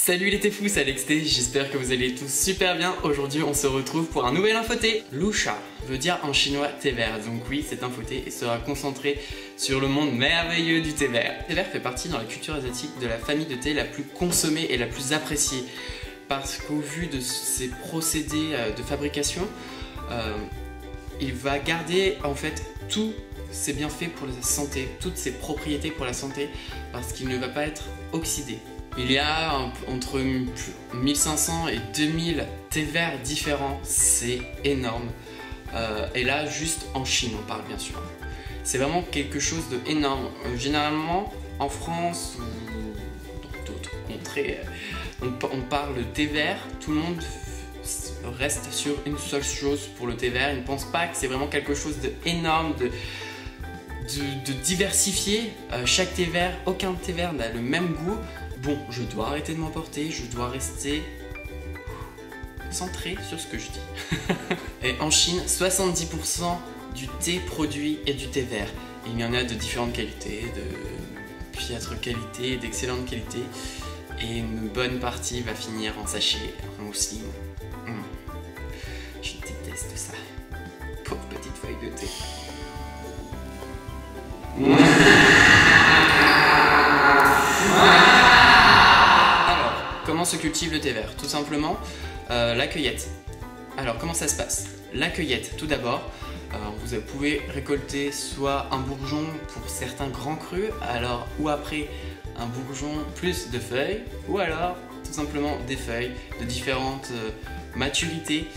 Salut les thés fous, c'est Alex Thé, j'espère que vous allez tous super bien. Aujourd'hui on se retrouve pour un nouvel infothé. Lusha veut dire en chinois thé vert, donc oui cet infothé sera concentré sur le monde merveilleux du thé vert. Le thé vert fait partie dans la culture asiatique de la famille de thé la plus consommée et la plus appréciée. Parce qu'au vu de ses procédés de fabrication, il va garder en fait tous ses bienfaits pour la santé, toutes ses propriétés pour la santé, parce qu'il ne va pas être oxydé. Il y a entre 1500 et 2000 thés verts différents, c'est énorme. Et là, juste en Chine, on parle bien sûr. C'est vraiment quelque chose d'énorme. Généralement, en France ou dans d'autres contrées, on parle de thé vert, tout le monde reste sur une seule chose pour le thé vert. Il ne pense pas que c'est vraiment quelque chose d'énorme, de diversifié. Chaque thé vert, aucun thé vert n'a le même goût. Bon, je dois arrêter de m'emporter, je dois rester centré sur ce que je dis. Et en Chine, 70% du thé produit est du thé vert. Il y en a de différentes qualités, de piètre qualité, d'excellente qualité. Et une bonne partie va finir en sachet, en mousseline. Je déteste ça. Pauvre petite feuille de thé. Comment se cultive le thé vert? Tout simplement, la cueillette. Alors comment ça se passe? La cueillette, tout d'abord, vous pouvez récolter soit un bourgeon pour certains grands crus, ou après un bourgeon plus de feuilles, ou alors tout simplement des feuilles de différentes maturités.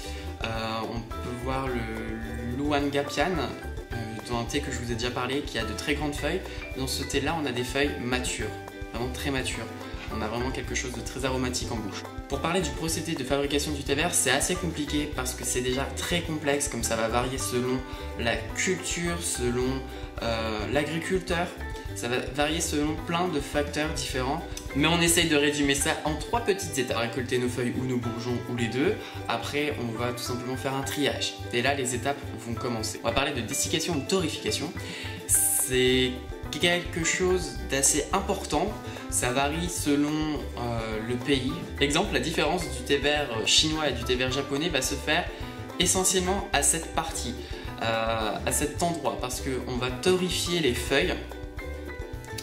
On peut voir le Luangapian, dans un thé que je vous ai déjà parlé, qui a de très grandes feuilles. Dans ce thé-là, on a des feuilles matures, vraiment très matures. On a vraiment quelque chose de très aromatique en bouche. Pour parler du procédé de fabrication du thé vert, c'est assez compliqué parce que c'est déjà très complexe, comme ça va varier selon la culture, selon l'agriculteur. Ça va varier selon plein de facteurs différents. Mais on essaye de résumer ça en 3 petites étapes. Récolter nos feuilles ou nos bourgeons ou les deux. Après, on va tout simplement faire un triage. Et là, les étapes vont commencer. On va parler de dessiccation ou de torréfication. C'est quelque chose d'assez important. Ça varie selon le pays. Exemple, la différence du thé vert chinois et du thé vert japonais va se faire essentiellement à cette partie, à cet endroit, parce qu'on va torréfier les feuilles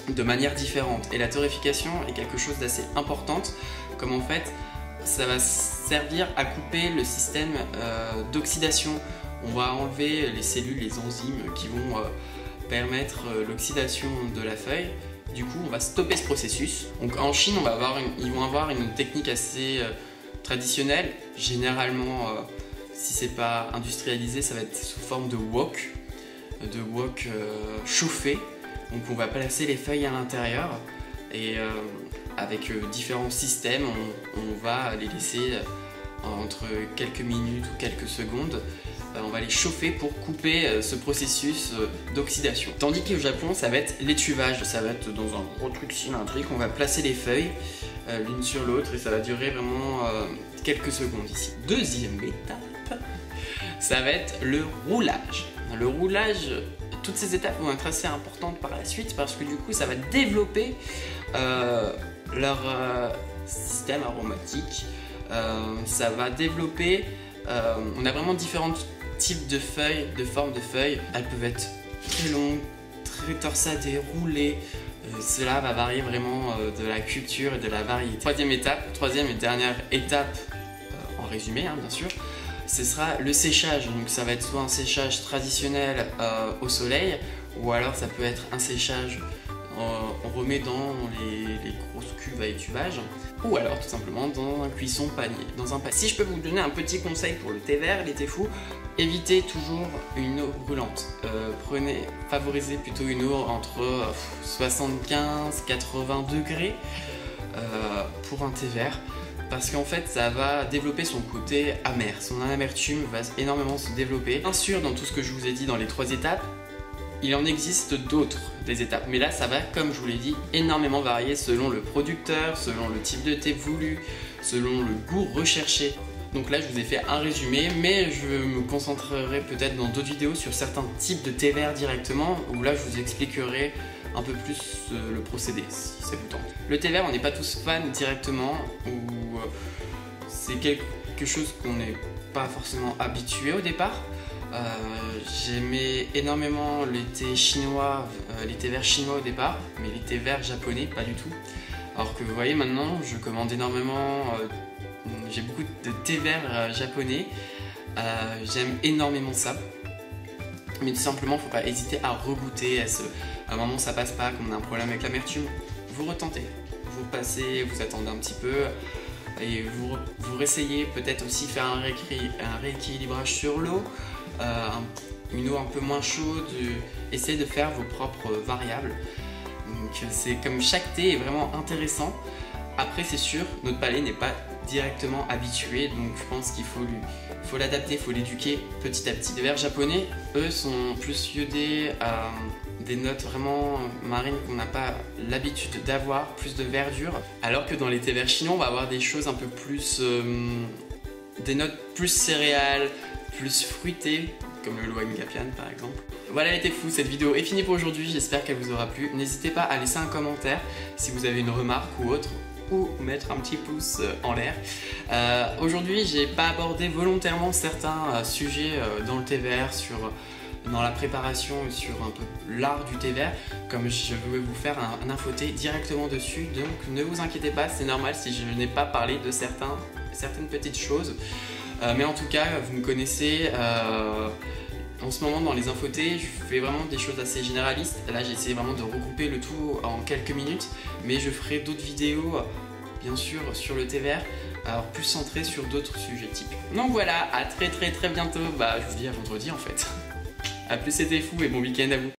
de manière différente. Et la torréfication est quelque chose d'assez importante, comme en fait, ça va servir à couper le système d'oxydation. On va enlever les cellules, les enzymes qui vont permettre l'oxydation de la feuille. Du coup, on va stopper ce processus. Donc en Chine, ils vont avoir une technique assez traditionnelle. Généralement, si c'est pas industrialisé, ça va être sous forme de wok chauffé. Donc on va placer les feuilles à l'intérieur et avec différents systèmes, on va les laisser entre quelques minutes ou quelques secondes. On va les chauffer pour couper ce processus d'oxydation. Tandis qu'au Japon, ça va être l'étuvage. Ça va être dans un gros truc cylindrique. On va placer les feuilles l'une sur l'autre et ça va durer vraiment quelques secondes ici. Deuxième étape, ça va être le roulage. Le roulage, toutes ces étapes vont être assez importantes par la suite parce que du coup, ça va développer leur système aromatique. Ça va développer... on a vraiment différents types de feuilles, de formes de feuilles. Elles peuvent être très longues, très torsadées, roulées. Cela va varier vraiment de la culture et de la variété. Troisième et dernière étape, en résumé bien sûr, ce sera le séchage. Donc ça va être soit un séchage traditionnel au soleil, ou alors ça peut être un séchage on remet dans les grosses cuves à étuvage, ou alors tout simplement dans un cuisson panier, Si je peux vous donner un petit conseil pour le thé vert, les thés fous, évitez toujours une eau brûlante. Favorisez plutôt une eau entre 75-80 degrés pour un thé vert, parce qu'en fait ça va développer son côté amer, son amertume va énormément se développer. Bien sûr, dans tout ce que je vous ai dit dans les 3 étapes, il en existe d'autres des étapes, mais là ça va, comme je vous l'ai dit, énormément varier selon le producteur, selon le type de thé voulu, selon le goût recherché. Donc là je vous ai fait un résumé, mais je me concentrerai peut-être dans d'autres vidéos sur certains types de thé vert directement, où là je vous expliquerai un peu plus le procédé si ça vous tente. Le thé vert, on n'est pas tous fans directement, ou c'est quelque chose qu'on n'est pas forcément habitué au départ. J'aimais énormément les thés chinois, les thés verts chinois au départ, mais les thés verts japonais pas du tout. Alors que vous voyez maintenant, je commande énormément, j'ai beaucoup de thés verts japonais, j'aime énormément ça. Mais tout simplement, faut pas hésiter à regoûter, à un moment ça passe pas, comme on a un problème avec l'amertume, vous retentez, vous passez, vous attendez un petit peu, et vous réessayez peut-être aussi faire un rééquilibrage sur l'eau, une eau un peu moins chaude, essayez de faire vos propres variables. Donc c'est comme chaque thé est vraiment intéressant. Après c'est sûr, notre palais n'est pas directement habitué, donc je pense qu'il faut l'adapter, il faut l'éduquer petit à petit. Les verts japonais, eux, sont plus iodés, des notes vraiment marines qu'on n'a pas l'habitude d'avoir, plus de verdure, alors que dans les thés verts chinois, on va avoir des choses un peu plus, des notes plus céréales, plus fruitées, comme le Luwak Gapian par exemple. Voilà les thés fous, cette vidéo est finie pour aujourd'hui, j'espère qu'elle vous aura plu. N'hésitez pas à laisser un commentaire si vous avez une remarque ou autre, ou mettre un petit pouce en l'air. Aujourd'hui, j'ai pas abordé volontairement certains sujets dans le thé vert, dans la préparation, sur un peu l'art du thé vert, comme je vais vous faire un info-thé directement dessus, donc ne vous inquiétez pas, c'est normal si je n'ai pas parlé de certaines petites choses. Mais en tout cas, vous me connaissez, en ce moment dans les info-thés, je fais vraiment des choses assez généralistes. Là, j'ai essayé vraiment de regrouper le tout en quelques minutes, mais je ferai d'autres vidéos, bien sûr, sur le thé vert, alors plus centré sur d'autres sujets typiques. Donc voilà, à très bientôt. Je vous dis à vendredi en fait. A plus, c'était fou et bon week-end à vous.